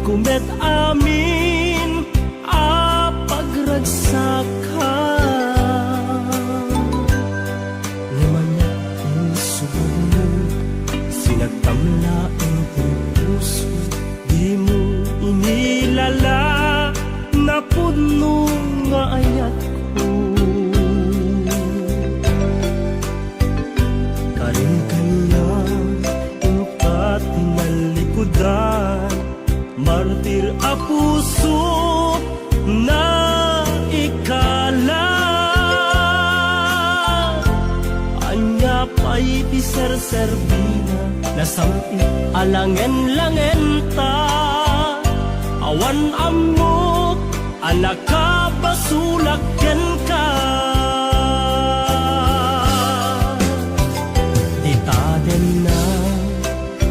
kumet amin a pagragsaka. Namanya insubad mo, sinagtamla ang puso, di mo inilala na puno nga ayat ko. Karin kanyang ingkat tinalikudan, martir a puso na ikala. Anya pa'y di serserbina, nasamit alangen-langen ta. Awan amok, anak ka basulakyan ka. Di taden na,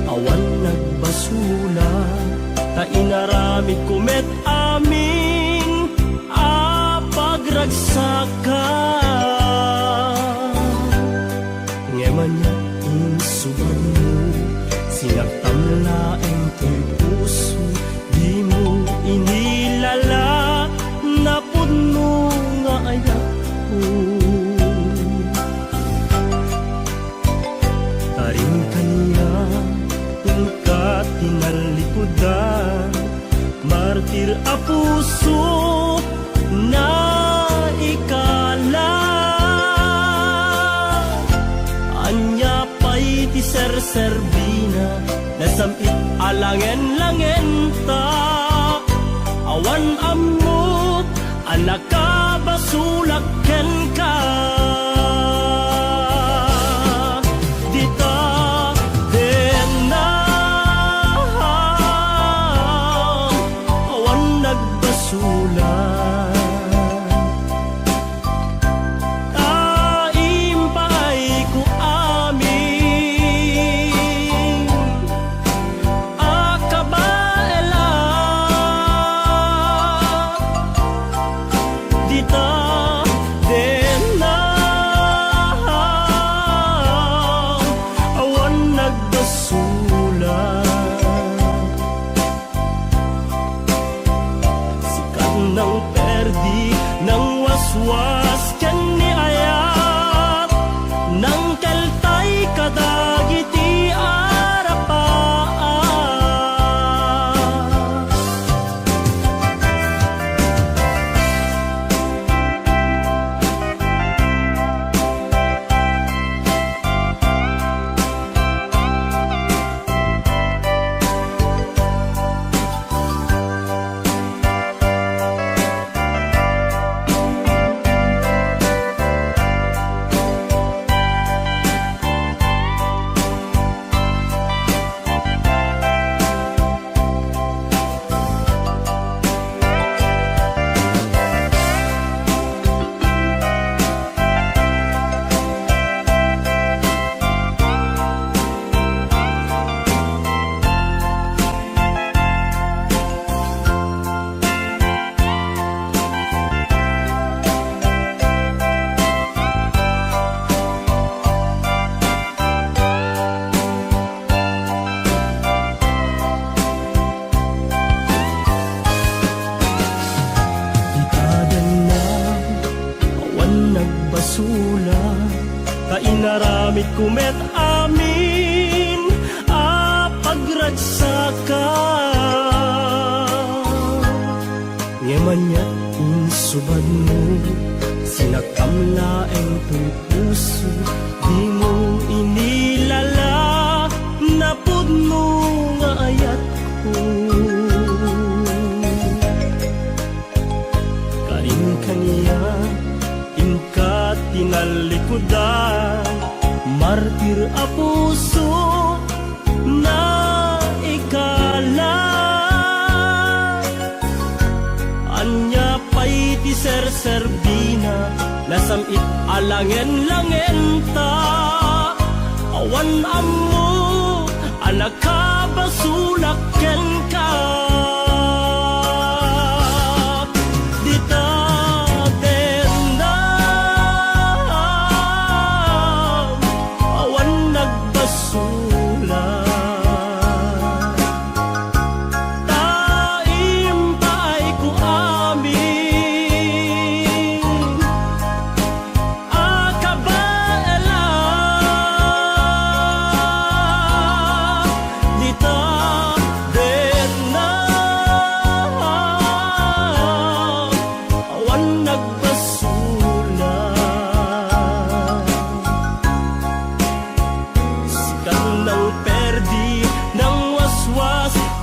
awan nagbasula, ta inaramid kumet amin a pagragsaka. Ngeman niya insubad mo, sinagtamla ang to'y puso, di mo inilala na puno nga ayak ko. Taring kanya ingkat tinalikudan, martir a puso na ikala. Anya pa'y di serserbina, nasamit alangen-langen ta. Awan amok, anak ka basulakyan ka. Dita den na, awan nagbasulan. Taimpay ko amin akabaela. Dita den na, awan nagbasulan. Sikat ng perdi ng waswas kyan ni ayat, nang keltay kadagiti arapaan. Nagbasula, kainaramid kumet amin a pagragsaka. Ngeman niya insubad mo, sinagtamla ang to'y puso, di mo inilala na puno nga ayat ko. Karin kaniya ingkat tinalikudan, martir a puso na ikala. Anya pa'y di serserbina, nasamit alangen-langen ta. Awan ammo, anak ka basulakyan ka. Dita den na, awan nagbasulan.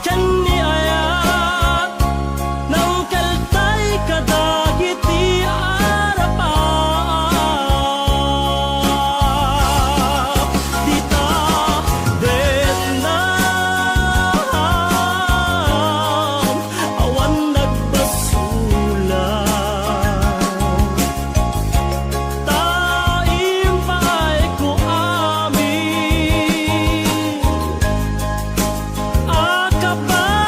Tiyan ni ayat Nang kaltay kadagit ti arapap Dita denam Awan nagbasulan Taim paay ko amin Akabay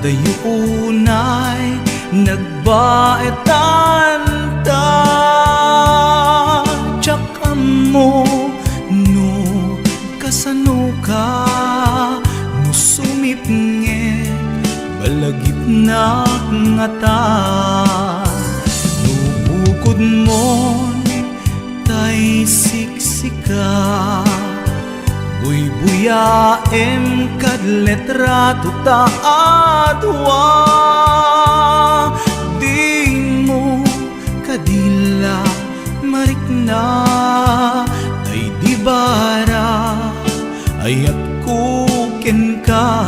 Adayunay nagbaetan ta Tsak mo no kasano ka no sumipnge balagip na nga ta no bukod mo tay siksika buy-buyaem kad letrato ta adwa di mo kadila marikna ay di bara ayat kuken ka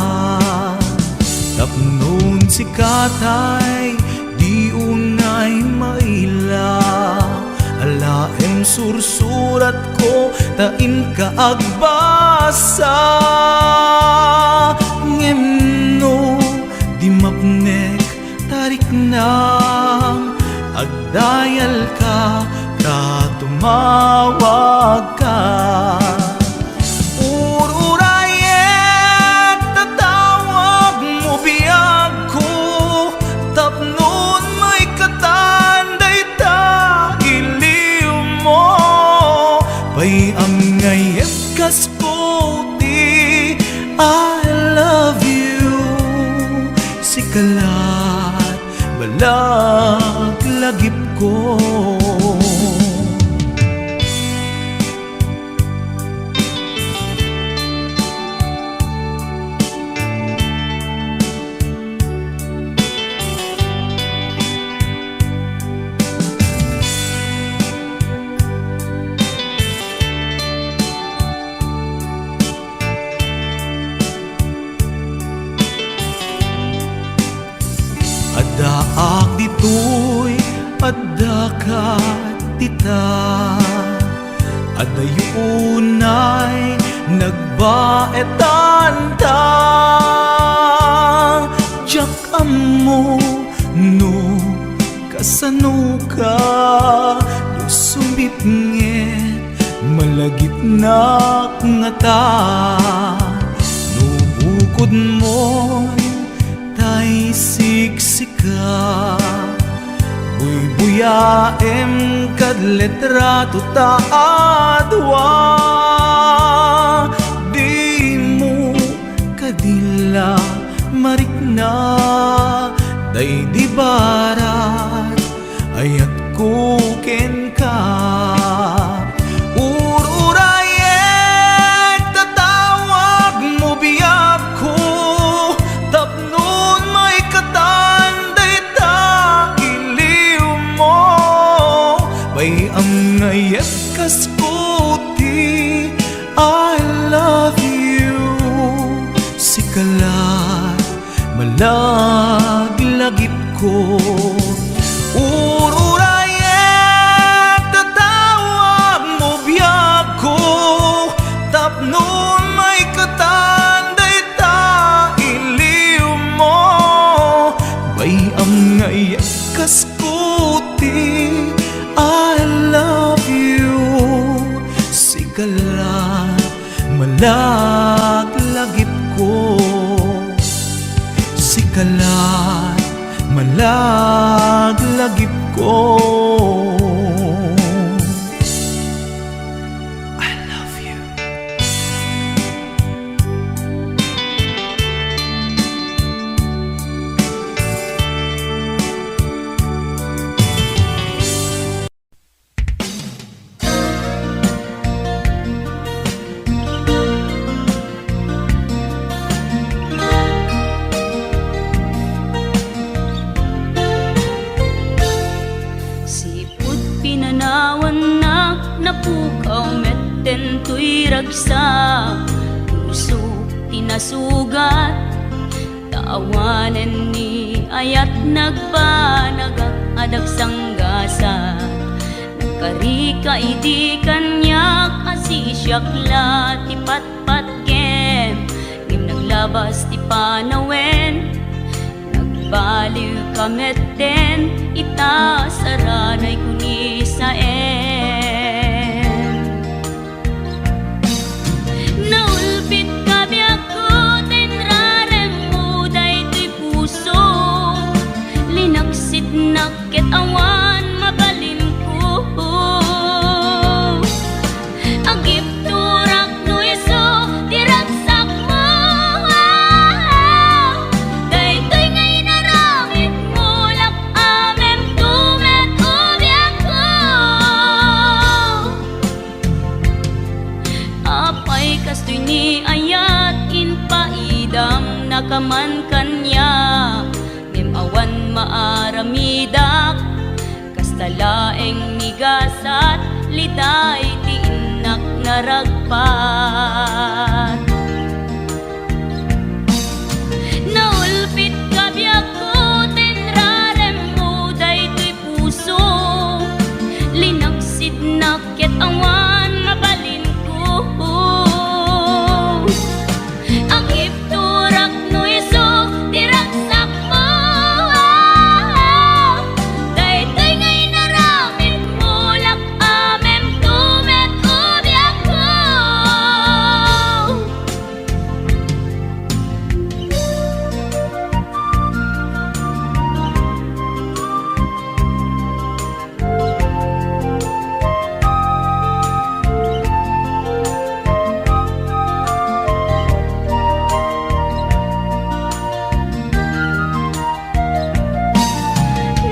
tapnon si katay di unay maila alaem sursurat ko tain ka agbasa ngemno di mapnek tarik na agdayal ka tumawag ka ururayet tatawag mo biyag ko tapnon may katanday ta iliw mo pay am ngayet kas puti I love you sikalat balag lagip ko Adaak ditoy adakat tita adayunay nagbaetan ta Tsak mo no kasano ka no sumipnget malagip na nga ta no bukod mo tay siksika buy-buyaem kad letrato ta adwa di mo kadila marikna day di barat ayat kuken ka ururayet tatawag mo biyag ko tapnon may katanday ta iliw mo bay ang ngayet kas puti I love you sikalat malaglagip ko ururayet tatawag mo biyag ko tapnon may katanday ta iliw mo bay ang ngayet kas puti I love you sikalat malaglagip ko sikalat malaglagip ko I love you. Siput pinanawan na napukaw metten tuy ragsak puso tinasugat taawanen ni ayat nagbanagak adag sanggasat nagkarika idi kanyak asisyakla ti patpat kem ngim naglabas ti panawen baliw kametten ita saranay kuni sa naulpit kabi ako tenrarem mo day tuy puso ka man kanya, ngem awan maaramidak, kastalaeng migasat, liday ti inak naragpat. Naulpit ka biyak ko, tenrarem mo daytoy puso, linaksid naket awan mabalin ko. Ang ipturak no iso, tiraksak mo, daytoy ngay naramit mo, lak amem tumet ubiyak ko.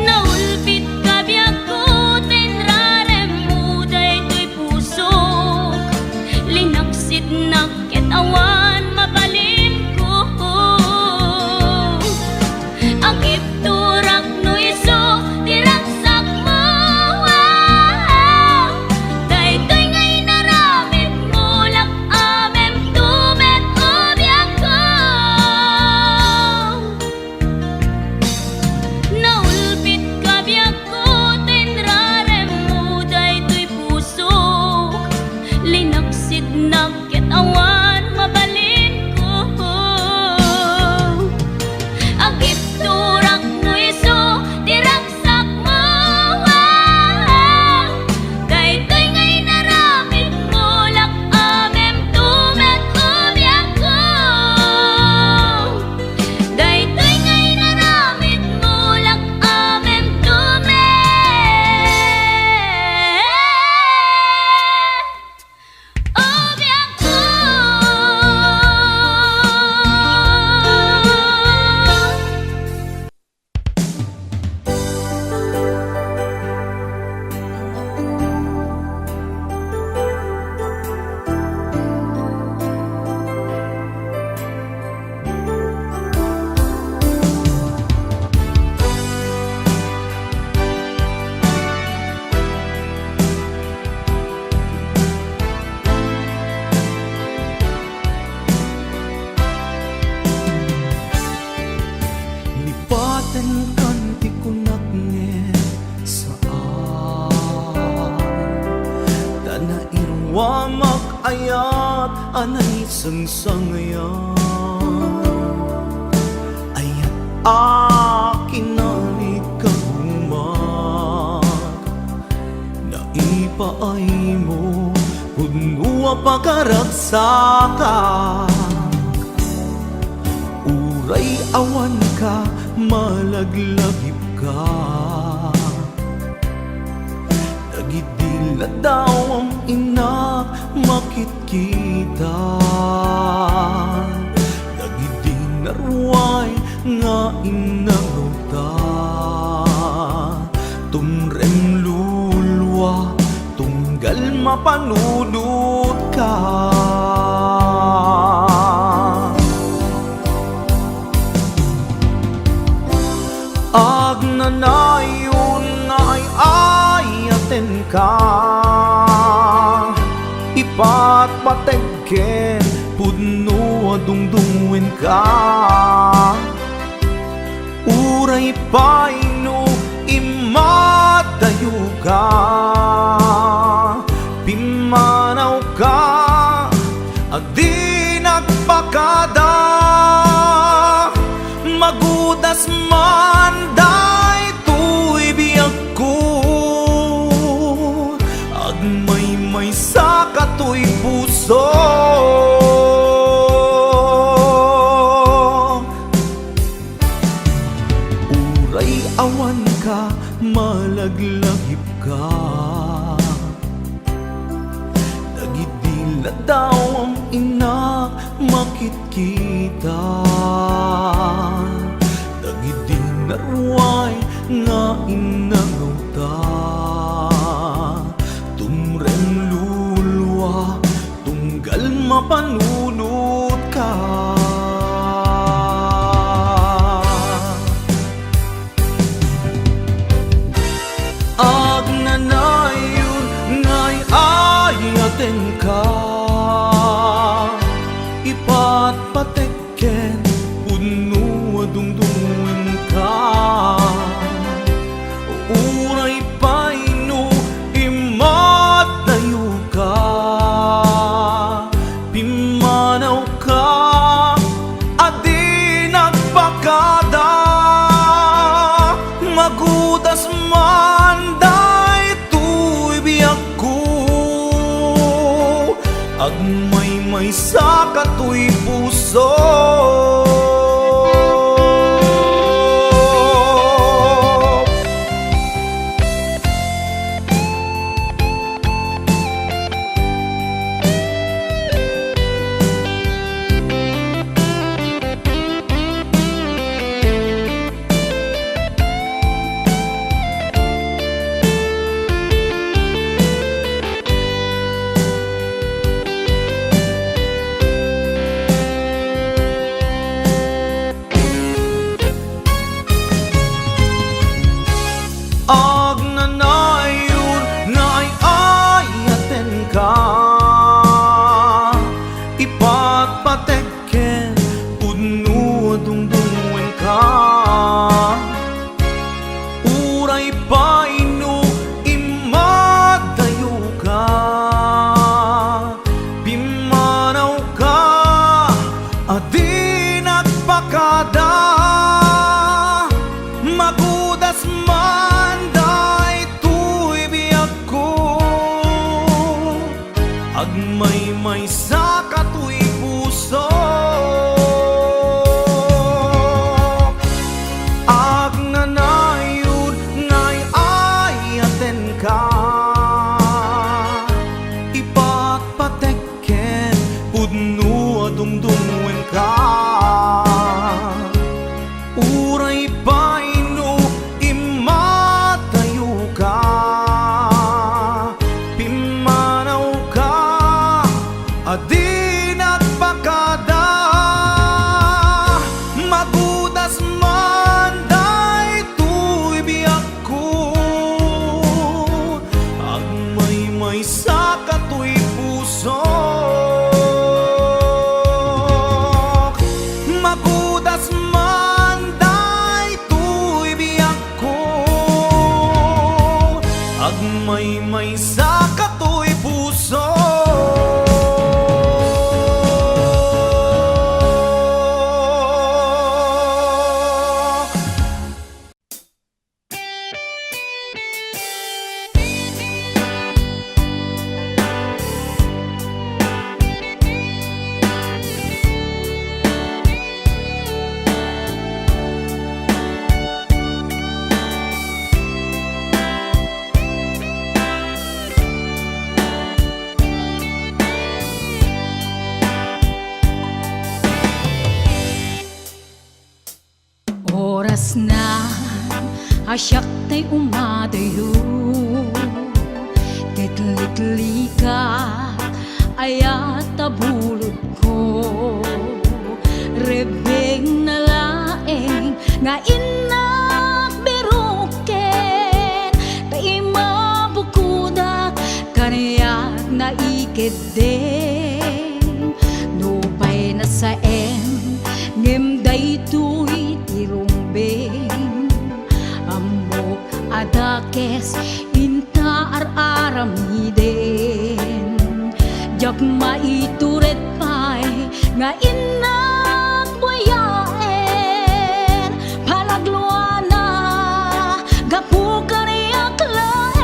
Naulpit ka biyak ko, tenrarem mo daytoy pusok, linaksid naket awan mabalin ko. Ang ipturak no iso, tiraksak mo, daytoy ngay naramit mo, lak amem tumet ubiyak ko. Naulpit ka biyak ko, tenrarem mo daytoy pusok, linaksid naket awan mabalin ko. Ang ipturak no iso, tiraksak mo, daytoy ngay naramit mo, lak amem tumet ubiyak ko. Daytoy ngay naramit mo, lak amem tumet ubiyak ko. Lipatan kan ti kunak nget saan, dana irwa makayat anay sangsangayan. Ayat akin nani kagumat, naipaay mo punua pagkaragsakan. Uray awan ka, malaglagip ka, nagidila daw ang inak makitkita. Nagidinarway nga inangota, tumrem lulwa, tunggal mapanunod ka. Agnanayon nga ay ayaten ka, ipatpategken pudno adungdungwen ka. Uray paino imadayo ka, pimanaw ka, adi nagpakada. Magudas man daytoy biyak ko, agmay-may sa katoy puso. Uray awan ka, malaglagip ka, nagidila daw ang inak makitkita. Nagidinarway nga inangota, tumrem lulwa, tunggal mapanunod ka. pateken puno dungdungan ka uray paino imatayo ka pimanaw ka adi nagpakada magudas man daytoy biyak ko agmay sa katoy puso agnanayon na ay-ayaten ka ipatpateken puno dungdungen ka uray paino imadayo ka pimanaw ka adi nagpakada magudas man daytoy biyak ko agmay sa katoy puso agnanayon ngay ayaten ka ipatpateken puno dungdungen ka uray paino imatayo ka pimanaw ka adi nagpakada magudas man daytoy biyak ko agmay sa katoy puso magudas man daytoy biyak ko agmay sa katoy puso Oras na asyak tay umadayo Kitlikli ka ayat tabulod ko Rebeng na laeng nga inak biruken Tay mabukudak kanayak na ikideng Nupay na sa ngimday tuy tirumbeng Amok adakes inta ar-aramiden Jak maituret pay nga inak buyaen Palagluana gapu kaniyak laen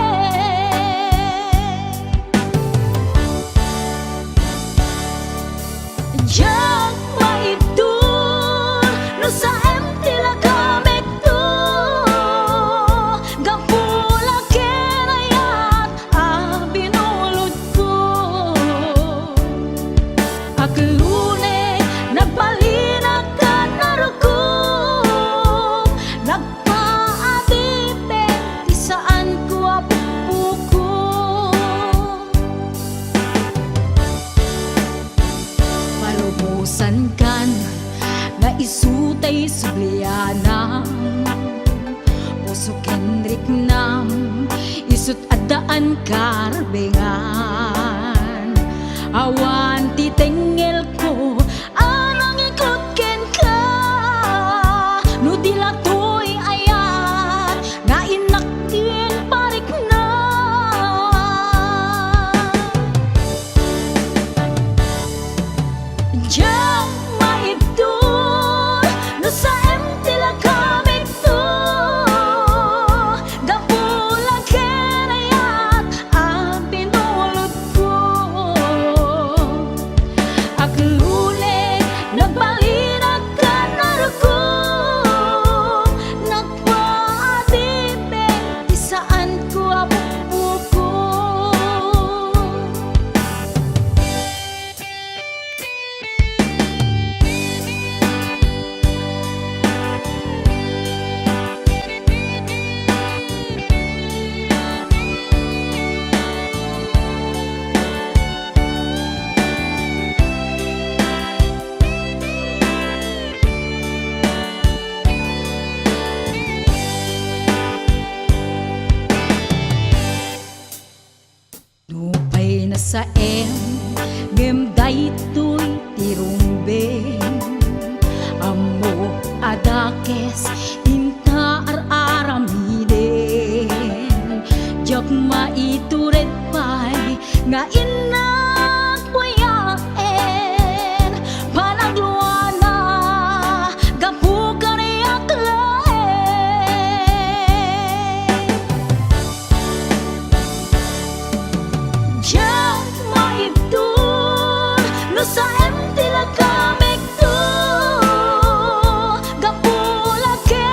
Jak maitur no sa empty la kamek to Gapula kenayat binulod ko Aklune nagpalinag ka narukom Nagpaadipin di saan ko apupuko Palubusan kan na isutay sublianam Puso kendrik nam isut adaan karbengan Awan titengel ko anang sa em ngem daytoy tirumbeng amo adakes inta aramiden jak maitured pay nga inak buyaen panagluana gapu kaniyak laen jak maibdun no sa em tila kamekto gapu lake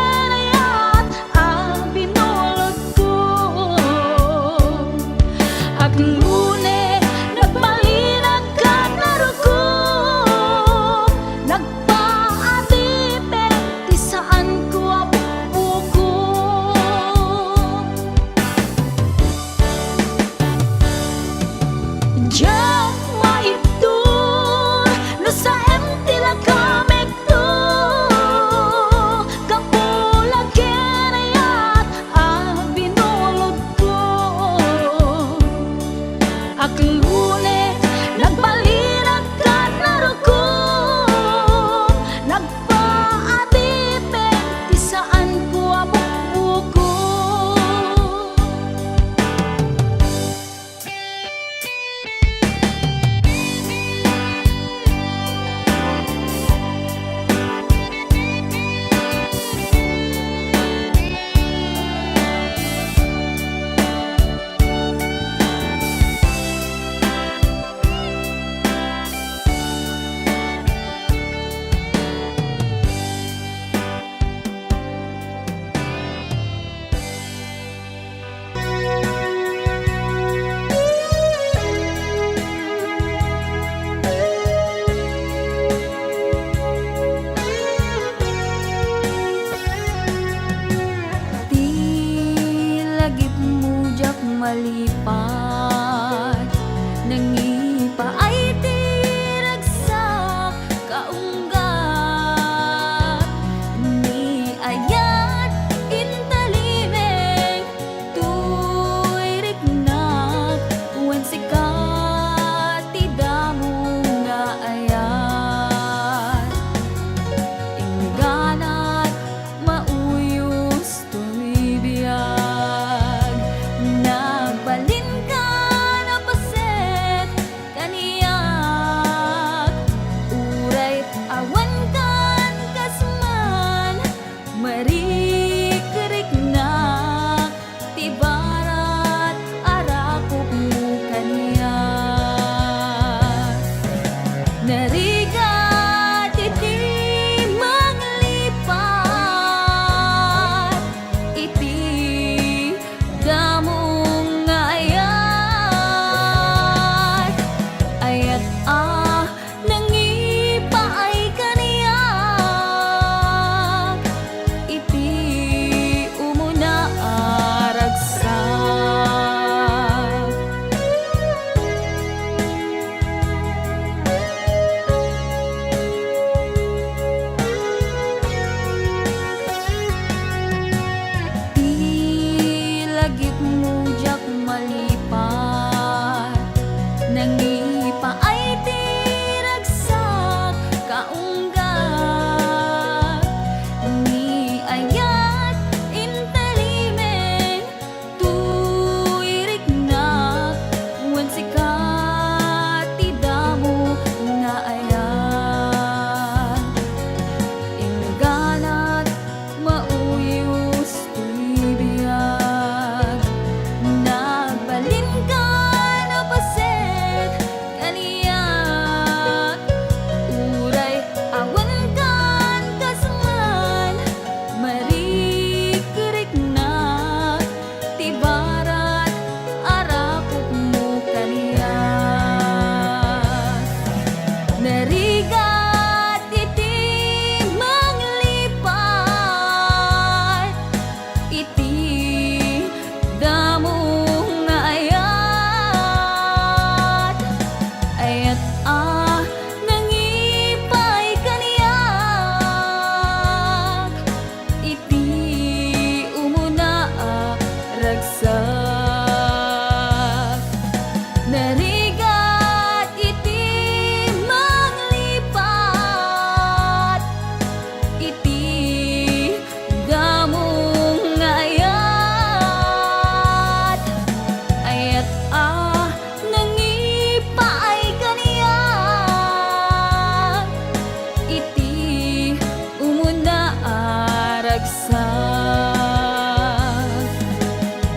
iti umuna aragsak,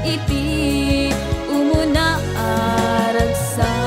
iti umuna aragsak.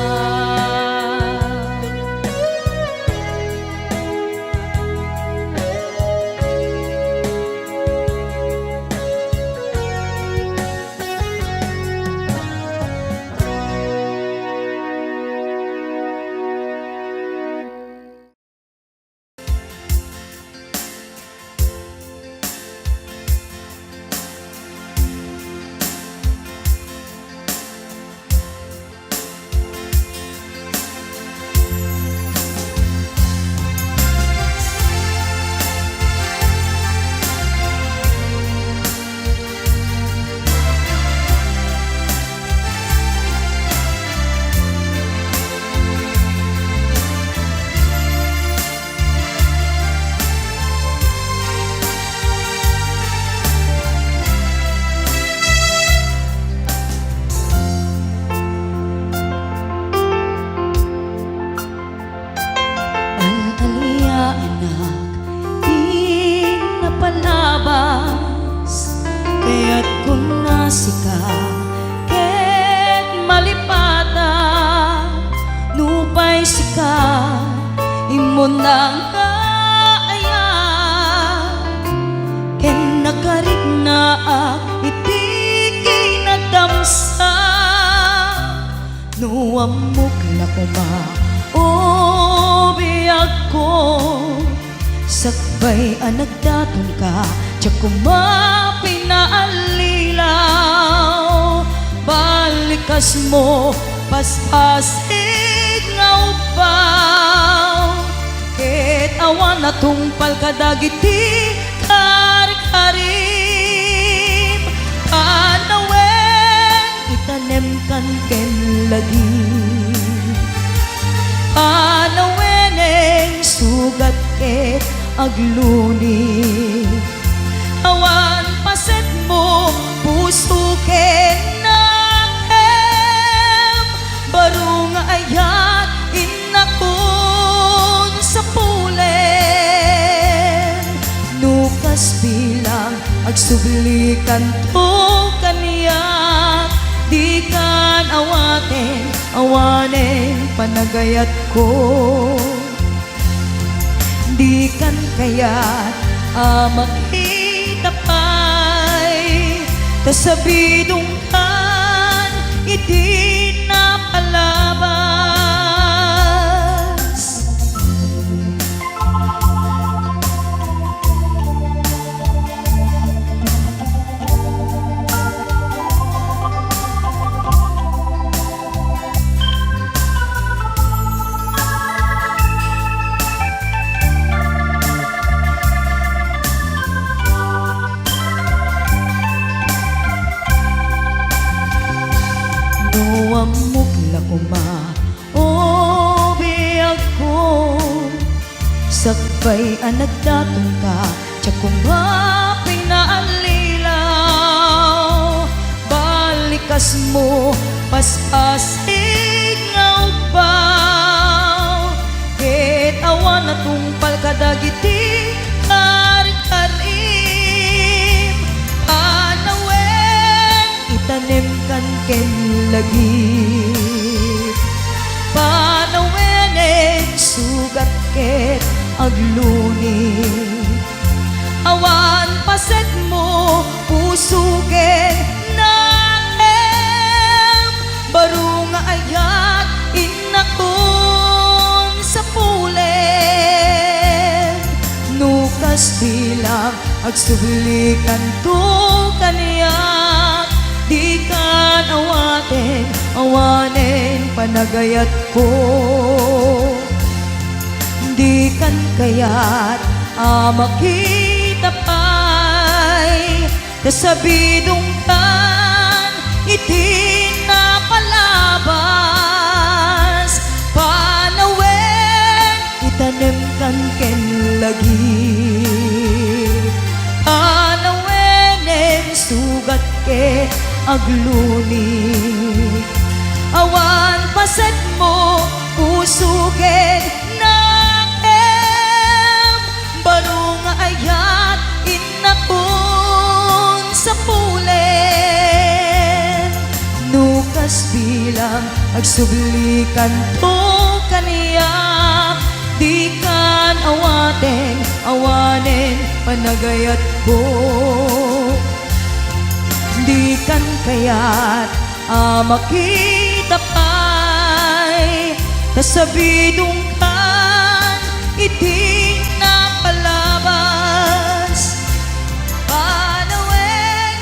Al-alia anak, di napalabas, kaya't kung nasika, ket malipata, nupay sika, imon nang kaaya, ken nakarit na iti kinagdamsa, nuamok na kuma, o biyag ko, sakbay ang nagdatong ka, tiyak kuma pinaalilaw, balikas mo, paspasig nga upaw, ket awan na tungpal kadagiti karik-karim, panawen itanem kan ken lagi, panaweneng sugat ket agluni, awan paset mo puso ken nakem, baro nga ayat inakon sa pulen, nukas bilang agsublikan to kaniya, di kan awanen panagayat ko, di kan kayat makita pa'y tasabidong kan iti napalabas. Nuamok na kuma, o biyag ko, sakbay ang nagdatong ka, tiyak kuma pinaalilaw, balikas mo, paspasig nga upaw, ket awan na tungpal kadagiti karik-karim, panawen itanem kan ken lagi, panaweneng sugat ket agluni, awan paset mo puso ken nakem, baro nga ayat inakon sa pulen, nukas bilang agsublikan to kaniya, di kan awanen panagayat ko, di kan kayat makita pa'y tasabidong kan iti napalabas, panawen itanem kan ken lagi, panaweneng sugat ke agluni, awan paset mo puso ken nakem, agsublikan to kaniya, di kan awanen panagayat ko, di kan kayat makita pa'y kasabidong kan iti napalabas panaweng.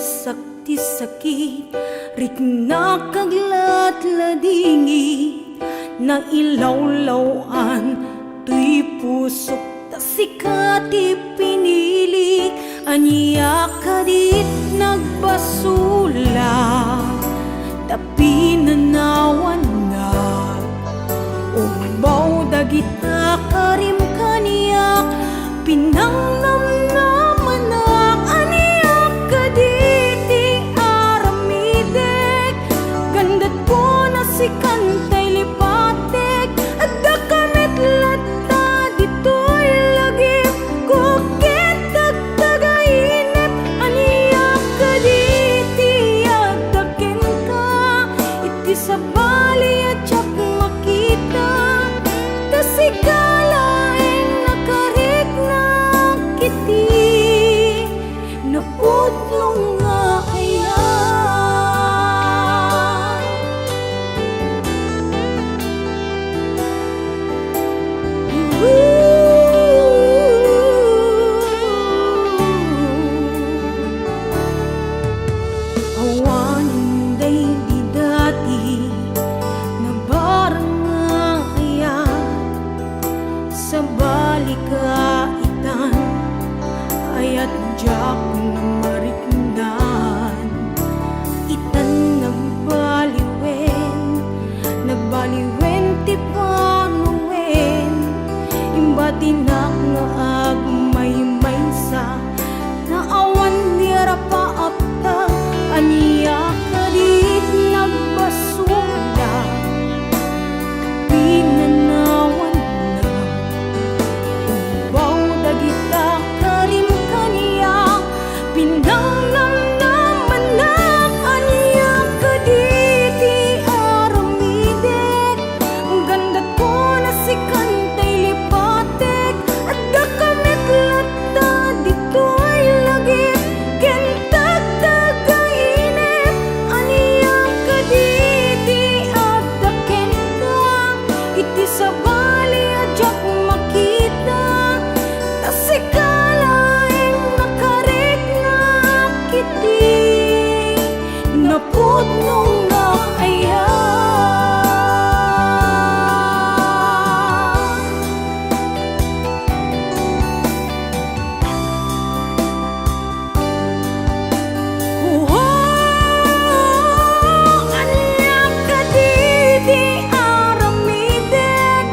sakti sakit rik nakaglatladingit na ilawlawan tuy pusok ta sikati pinilik aniya kadit nagbasula tapi nanawan na ubaw dagita karim kaniyak pinangnamnamanak aniyak kaditi aramidek gandat ko na si kantay lipatek at dakamit lata dito'y lagip kukit tagtagainip aniyak kaditi agdakin ka iti sa bali at siyak makita tasigalaing nakarik na kiti naputlong nga kaya awanin day di dati na barang nga kaya sa balikaitan ayat jak na mariknan itan nagbaliwen ti panuwen imbatinak nga agmay sa naawan nira paapta aniya kadit nagbasula pinanawan na ubaw dagita karim kaniya pinangnamnamanak aniya kaditi aramidek gandat ko na si kantay lipatek at dakamit lata dito'y lagip kentag tagainip aniya kaditi at daken ka iti sa bali at jak makita tasikalaing nakarik na kiti napudnong nga aya aniyak kaditi aramidek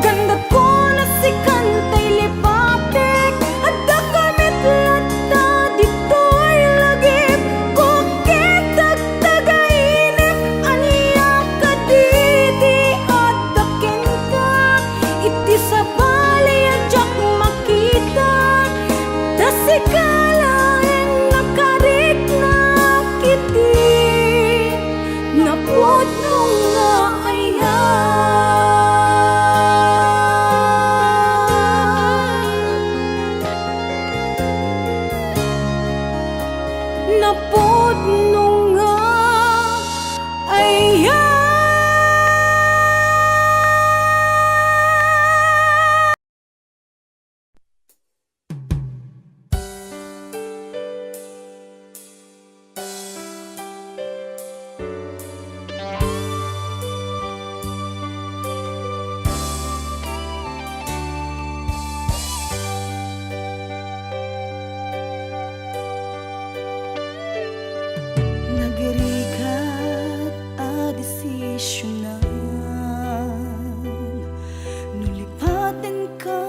gandat ko na si kantay lipatek at dakamit lata dito'y lagip kukit tagtagainip aniyak kaditi at daken ka iti sa bali at jak makita tasikalaing nakarik na kiti napudnong nga aya napudnong nga aya nagirikat a desisyonan nulipatin ka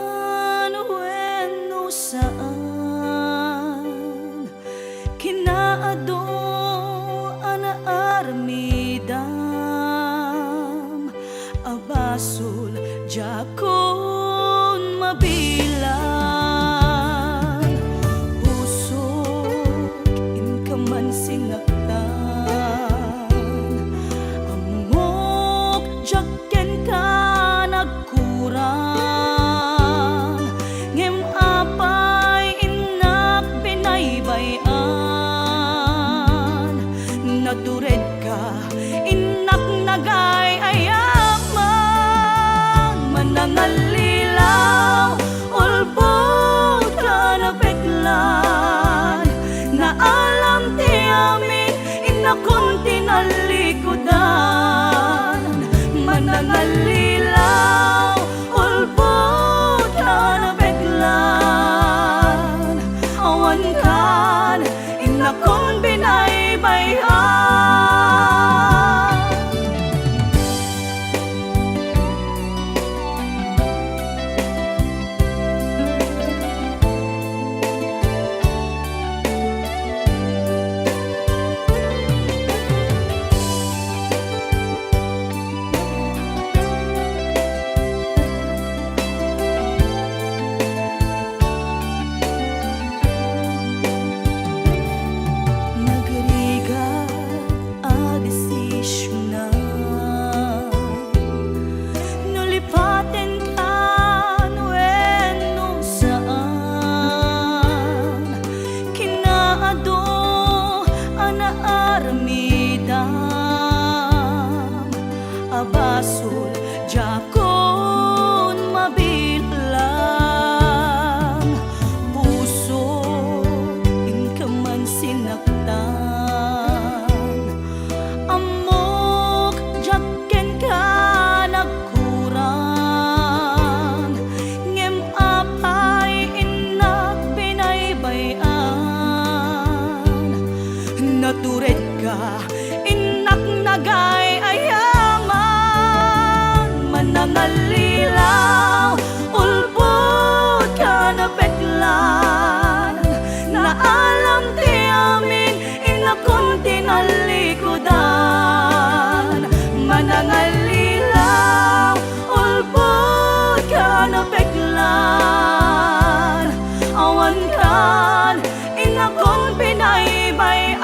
no wenno saan kinaado ana armidam abasol jakon mabilang usok inkaman sinaktan amok jakken ka nagkurang ngem apay inak pinaybayan natured ka inak nagay ayaman manangalilaw ulbo manangalilaw ulbod ka na peklan na alam ti amin inakon tinalikudan manangalilaw ulbod ka na peklan awan kan inakon pinaybayan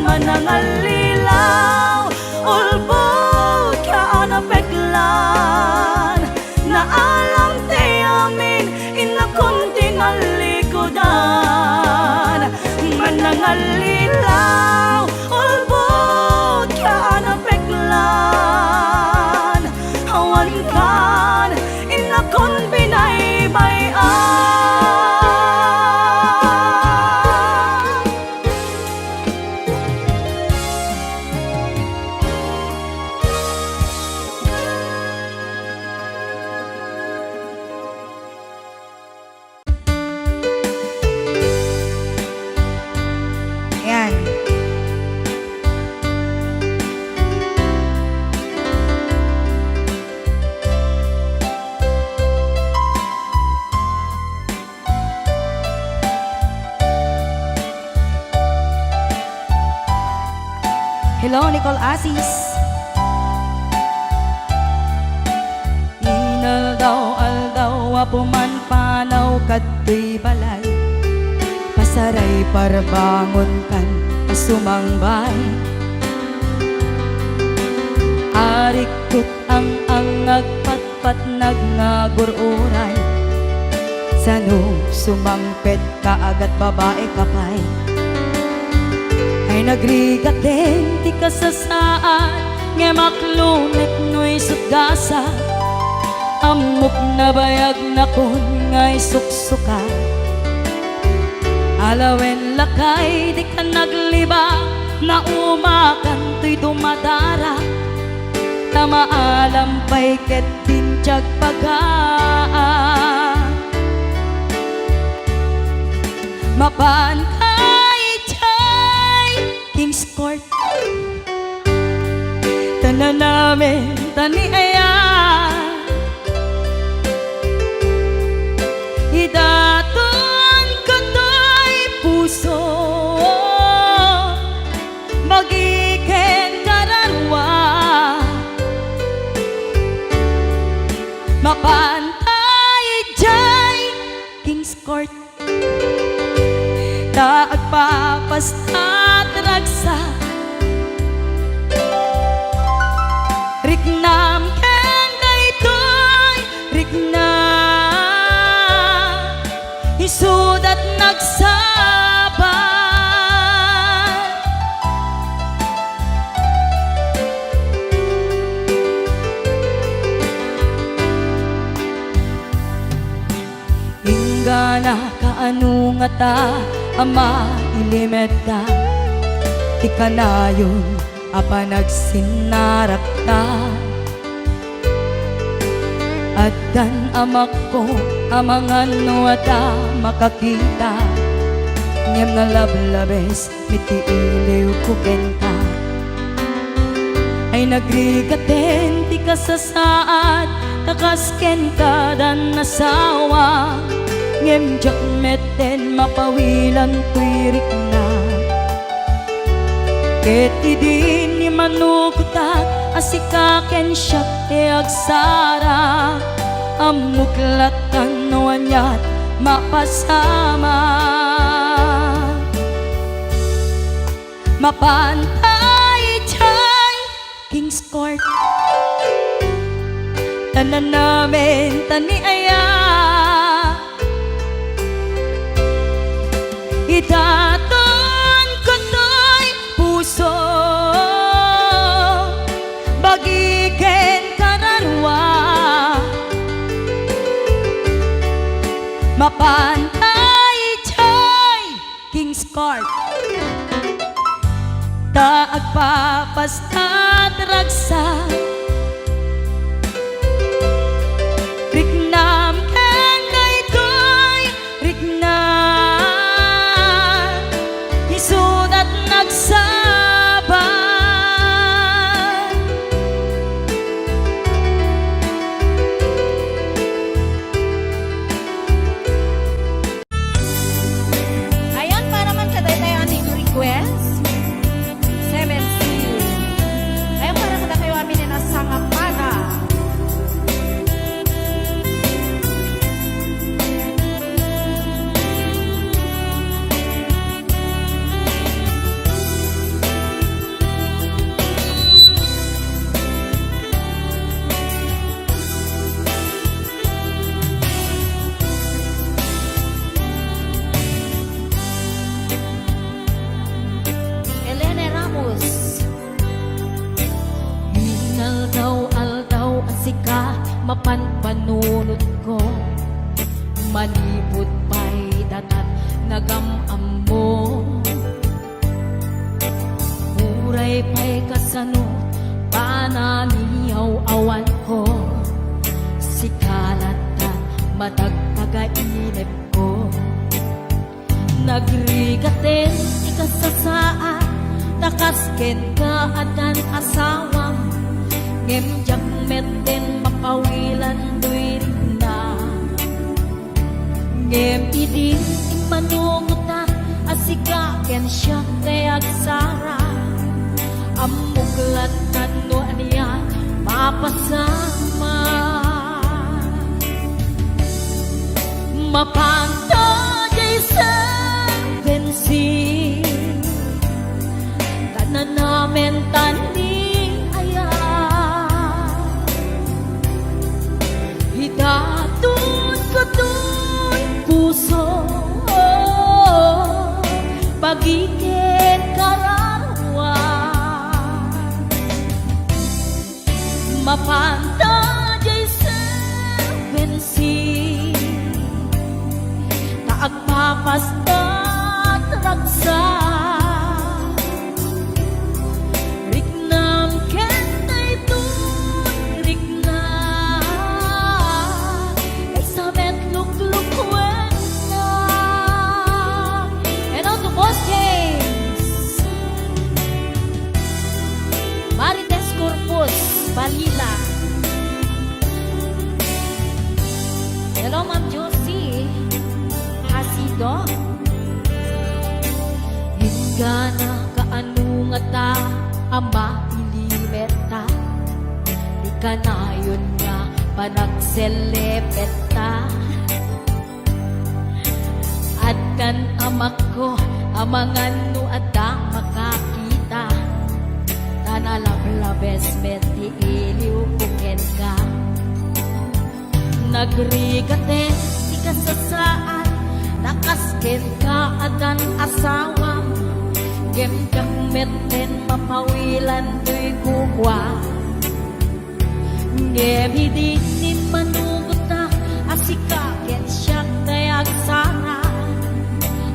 manangalilaw ulbod ka na peklan na alam ti amin inakon tinalikudan manangalilaw ulbod ka na peklan awan kan inakon pinaybayan. Ayan. Hello, Nicole Asis. Inaldaw-aldaw apuman panaw kadtoy balay pasaray parbangon kan pasumangbay arikot ang agpatpat nagnagururay sano sumangpet kaagat babae kapay ay nagrigaten ti kasasaan nga maklunet no'y sutgasa amok na bayag na kun nga'y suksuka alawen lakay di ka nagliba na umakan to'y dumadara tamaalam pa'y ket tintyag pagaan mapan kay chay King's Court tanan namin tani ayan idaton ka to'y puso magiken kararwa mapantay jay King's Court taag papastat ragsa riknam ken daytoy riknam isudat nagsaban ingana kaano nga ta ama ilimeta ikanayon apa nagsinarak ta at dan amak ko amangan no ata makakita ngem na lablabes miti iliw ko kenta ay nagrigaten ti kasasaad takasken ka dan nasawa ngem jak meten mapawilan tuirik na ket idin ni manugutak asikaken siya te agsara amuklatan no anyat mapasama mapantay chay King's Court tanan namin tani aya idaton ko to'y puso bagiken kararwa mapantay chay King's Court taag papastat ragsa riknam ken daytoy riknam isudat nagsaban mapanpanunod ko, manipod pa'y datat nagamam mo. Uray pa'y kasano, pananiyaw awan ko, sikalat at matagpagainip ko. Nagrigaten ikasasaan, takasken ka adan asawam, ngemjak meten mapawilan duy na. Ngem idin imanungutan, asikaken siya kay agsara, amuglat no aniya mapasama. Mapanta sa bensi, tanan namin tani aya, hidatun ko dun puso, pagigit kararwa. Mapanta sa bensi, agpapastat ragsa, riknam kentay dun rikna, eksamet luklukwen na. And on to Boss James, Marites Corpus, Balila. Hello, Ma'am Josie Asido. Hingga kaano nga ta ama ilimeta, di ka na yun nga panagselepeta. At kan amak ko amangan no ada makakita, tanalablabes meti iliw kuken ka. Nagrigaten ikasasaan, nakasken ka adan asawam, gemgam meten mapawilan duy kukwa. Ngem hidinin manugot na, asikaken siya kayag sana,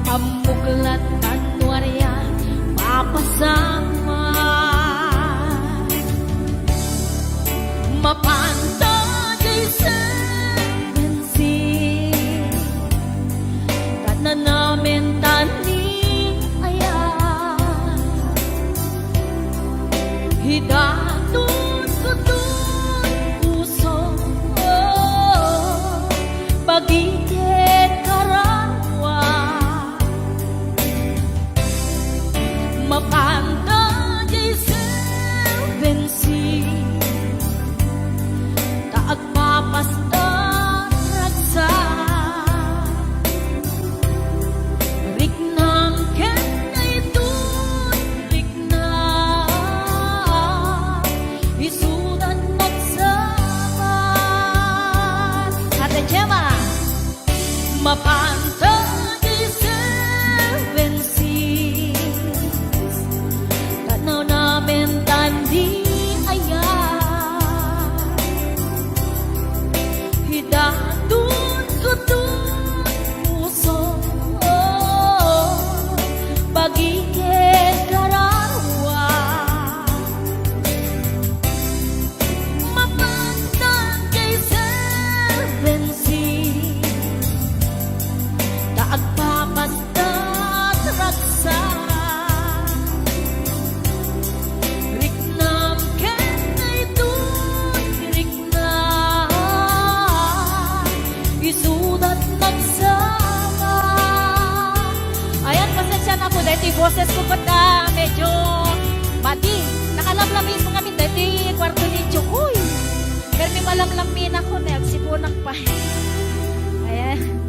amuglat tanwarya mapasama. Mapanta sa na namin tani aya, hidatun ko dun puso, pagigit kararwa. Mapanta sa bensi, kaagpapasta ragsa, mapanta sa bensi, tanaw namin tandi aya, hidatun ko dun puso, pagigit kararwa. Mapanta sa bensi, agpapastat ragsa, riknam kentay dun rikna, isudat nagsama. Ayan, pasensya na po dahil yung boses ko pata medyo mati. Nakalamlamin mo kami dahil yung kwarto ni Chukoy. Pero may malamlamin ako na nagsipunak pa. Ayan.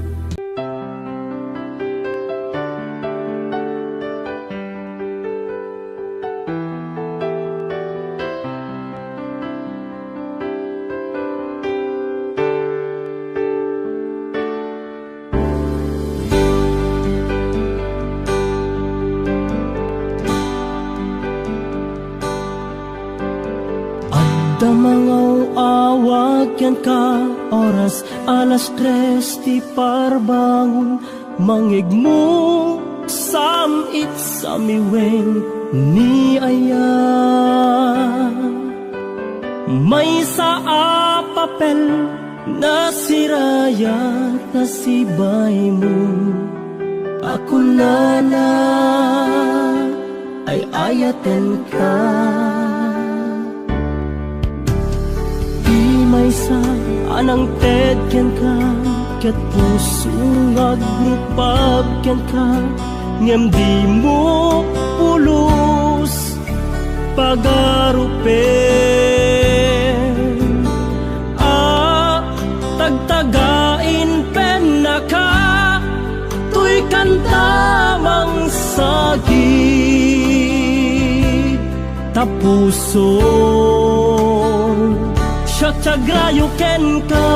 awag yan ka oras alas 3 ti parbangon mangigmo samit samiwen ni aya may sa papel na sirayat na sibay mo ako na ay ayaten ka may sa anang tedyan ka ket puso nga grupag yan ka ngem di mo pulos pagarupen tagtagain pen na ka tuy kantamang sagit tapuson Siyagrayo ken ka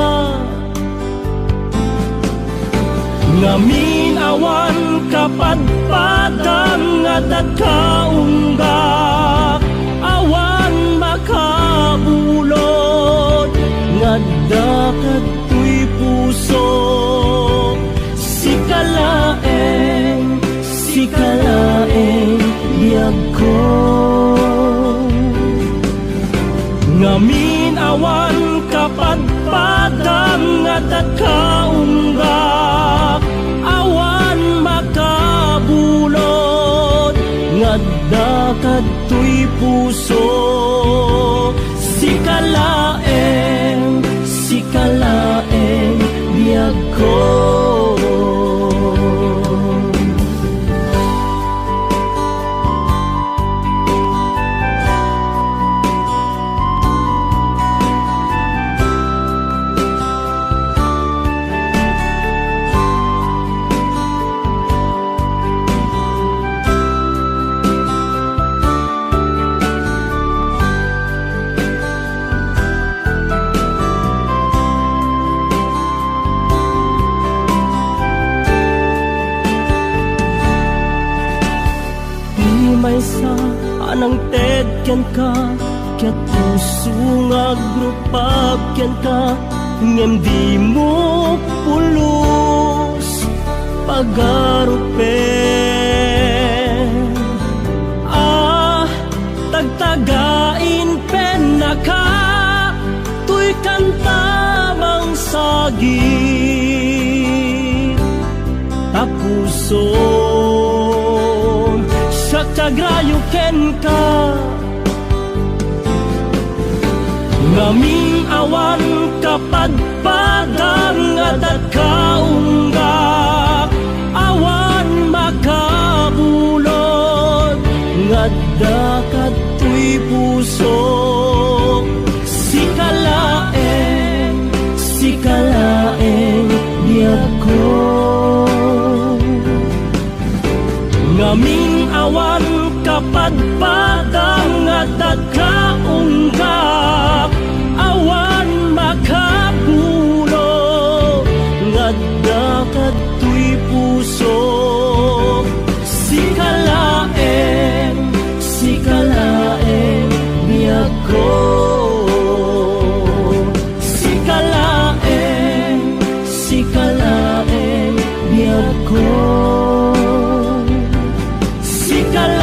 ngamin awan kapadpadang at kaunggak awan makabulod ngaddakat tuy puso sikalaeng biyag ko ngamin awan kapadpadang at kaunggak awan makabulod ngadda tuy puso sikalaeng biyag ko may sa anang tedyan ka ket puso nga grupag yan ka ngem di mo pulos pagarupen tagtagain pen na ka tuy kantamang sagit tapuson Siyagrayo ken ka ngamin awan kapadpadang at kaunggak awan makabulod ngadda tuy puso sikalaeng biyag ko ngamin awan kapadpadang at kaunggak awan makapulo ngadda tuy puso sikalaeng biyag ko sikalaeng biyag ko sikalaeng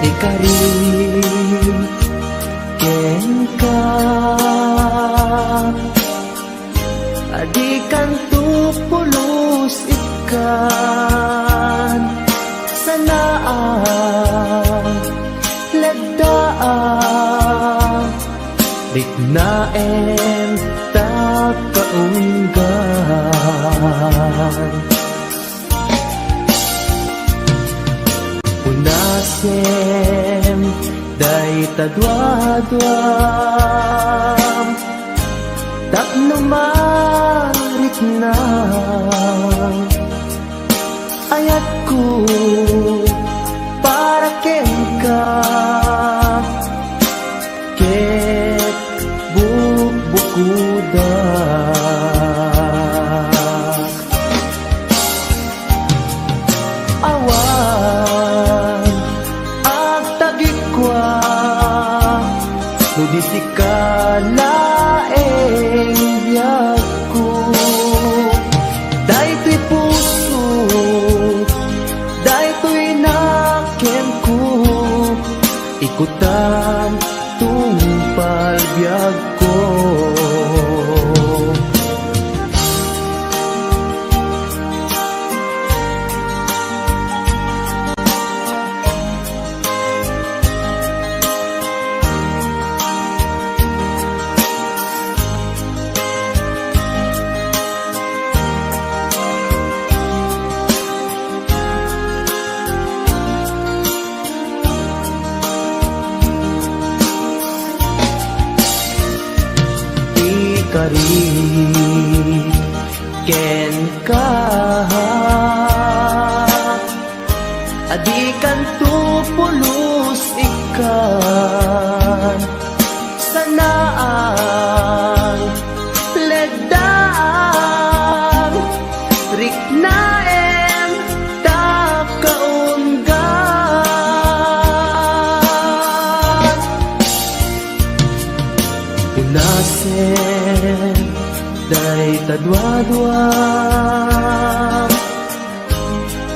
ikarin ken ka adikan tu pulos ikan sanaan lagdaan bignaen ta kaunggan unasem day tadwadwam tapno marit na ayat ko para ken ka ket bubukudak awan at tagikwa nudi sikalaeng biyag ko daytoy puso daytoy nakem ko ikutan tungpal biyag ko kari ken ka adikan tu pulos ikan sanaan ledaan riknaen ta kaunggan unasen day tadwadwa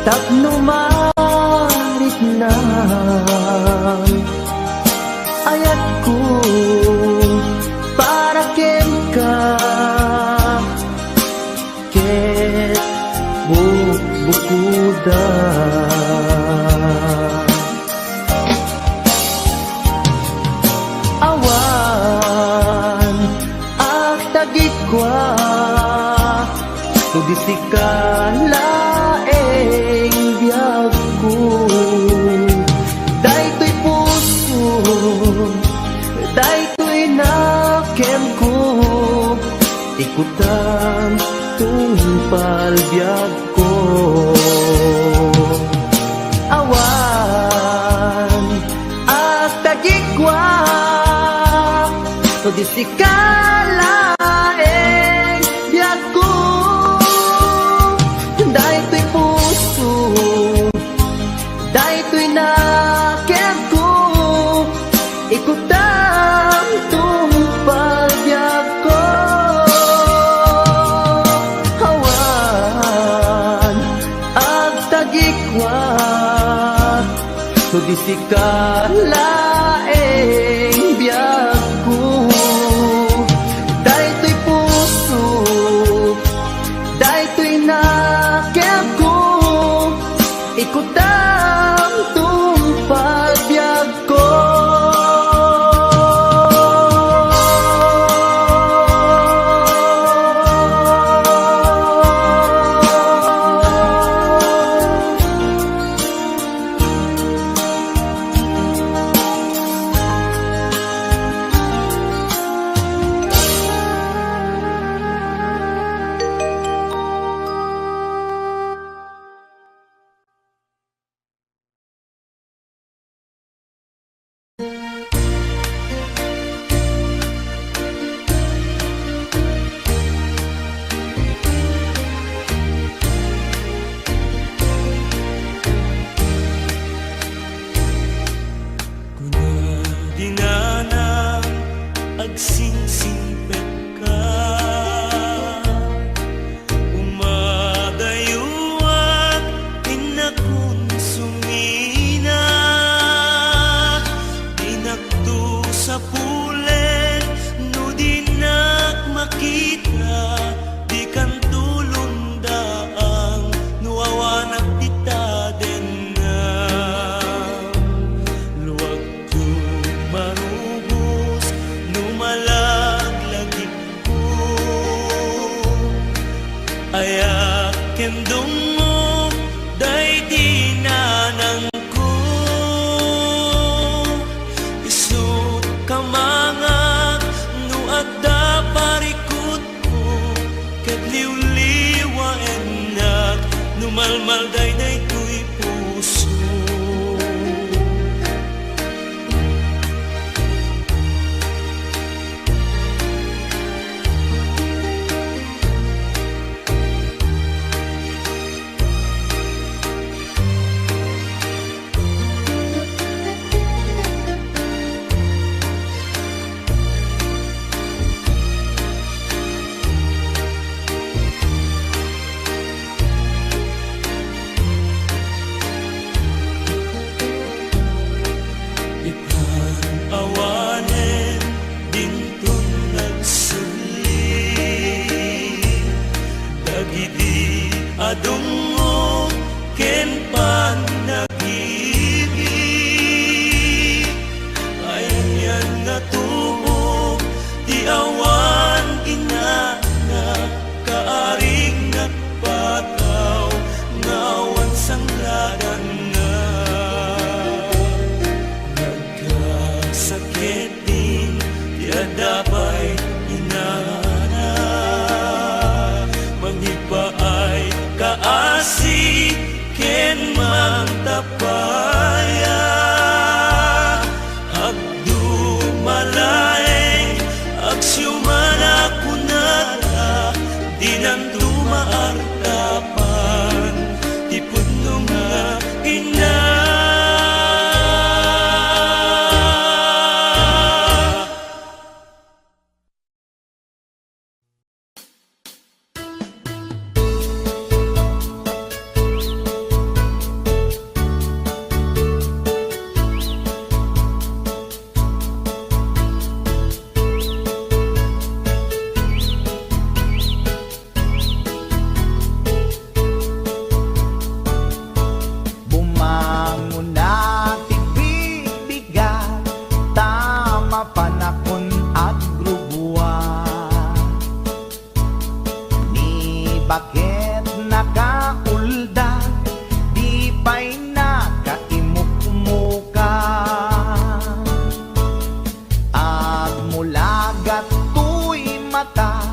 tapno marit na ayat ko para ken ka ket bukudak awan ak tagikwa tudi sikalaeng biyag ko daytoy puso daytoy nakem ko ikutan tungpal biyag ko awan at tagikwa tudi sikalaeng biyag ko daytoy puso daytoy nakem ko ikutan tungpal biyag ko awan at tagikwa tudi sikalaeng biyag ko daytoy puso daytoy nakem ko ikutan tungpal biyag ko kapaya ag dumalaeng ag siuman ako nata di nang dumaartapan di puno nga ina. Bumangon na tibibigat, tama panakon at grubuan. Ni bakit nakaulda, di pa'y nakaimukmuka. At mula gato'y mata,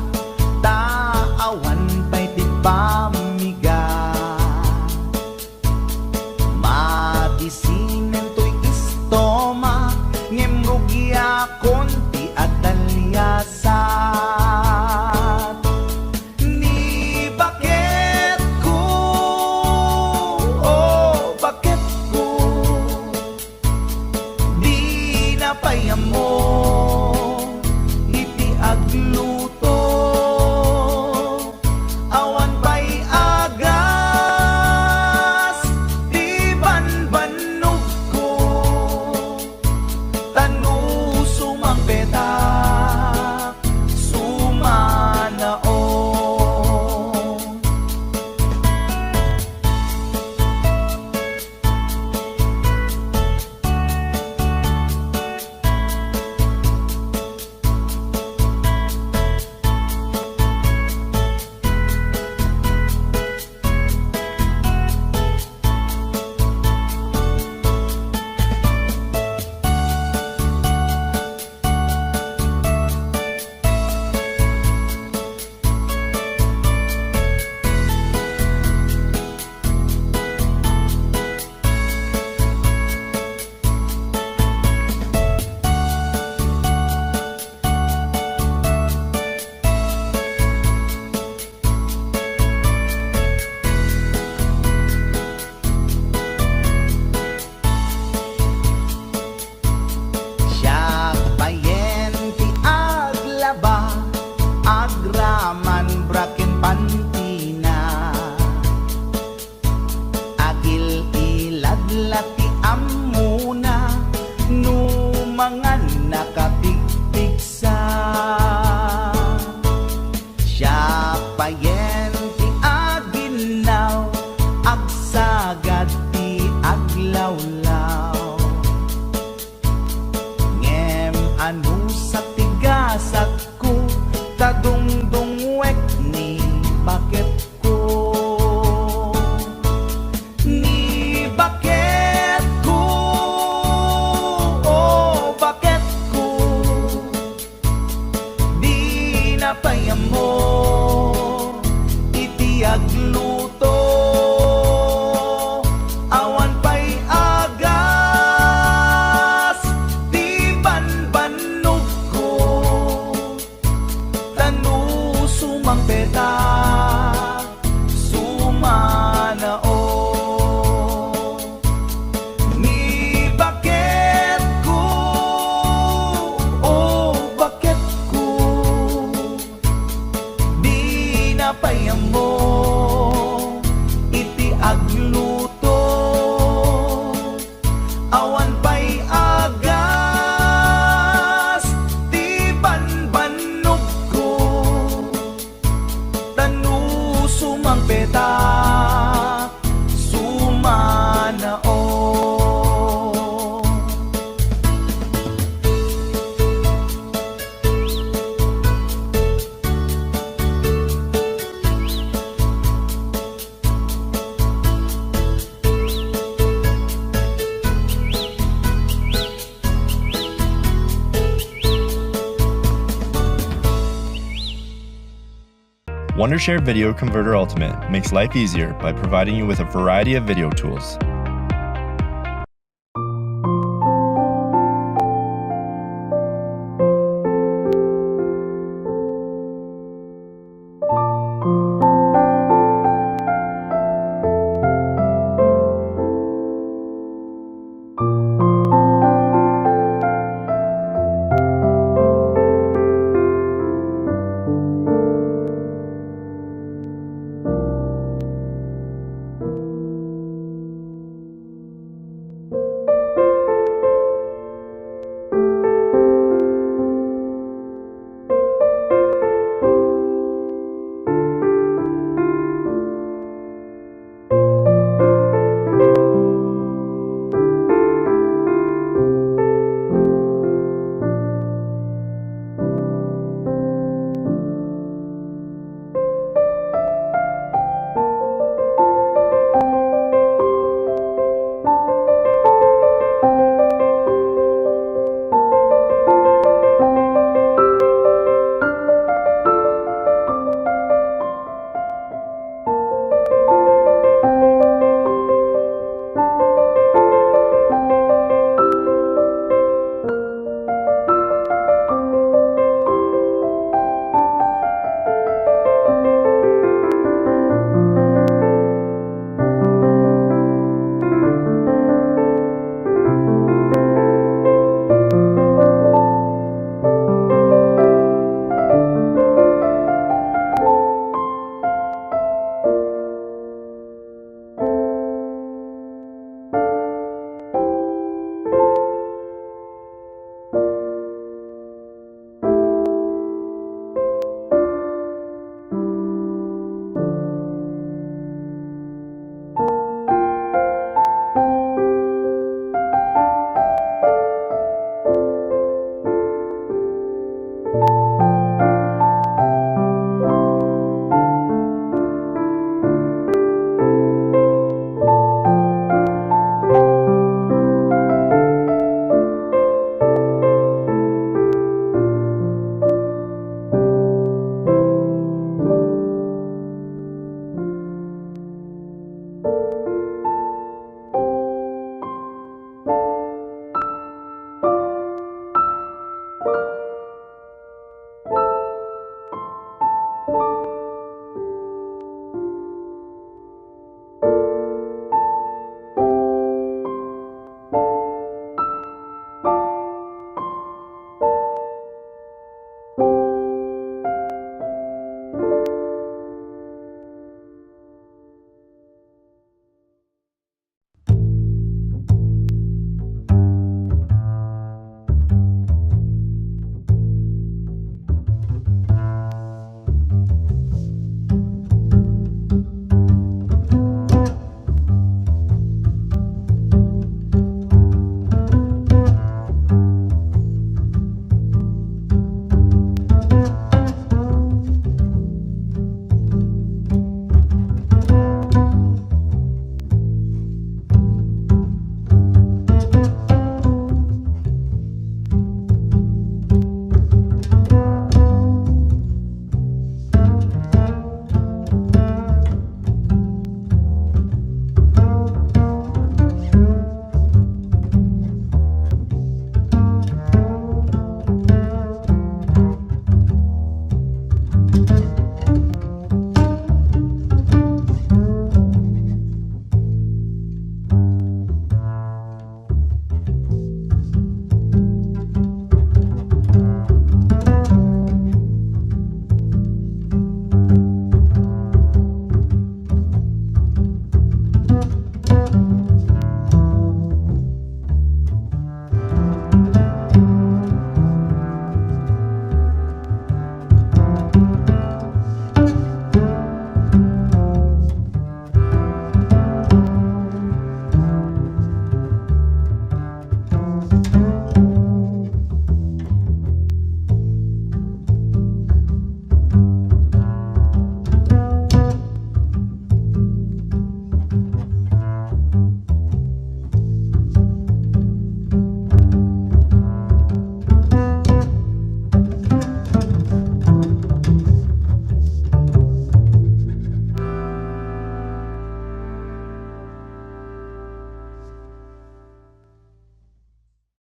taawan pa'y di pamigat. Madisinen to'y istoma, ngemrugya konti at talyasat. Ni bakit ko, oh bakit ko, di napayamo, iti agluto, awan pa'y agas, di banbanog ko, tanu sumang petak, sumanao. Siya payen ti aglaba, agraman braken pantina, agil iladlati amuna, numangan nakapigpigsa. Siya payen ti aginaw, agsagad ti aglawlaw. Ngem anu sa tigasat ko, tadungdungwek ni bakit ko. Ni bakit ko, oh bakit ko, di napayamo, iti agluto, awan pa'y agas, di banbanog ko, tanu sumang petak, sumanao. Ni bakit ko, oh bakit ko, di napayamo, iti agluto, awan pa'y agas, di banbanog ko, tanu sumang petak, sumanao. Wondershare Video Converter Ultimate makes life easier by providing you with a variety of video tools.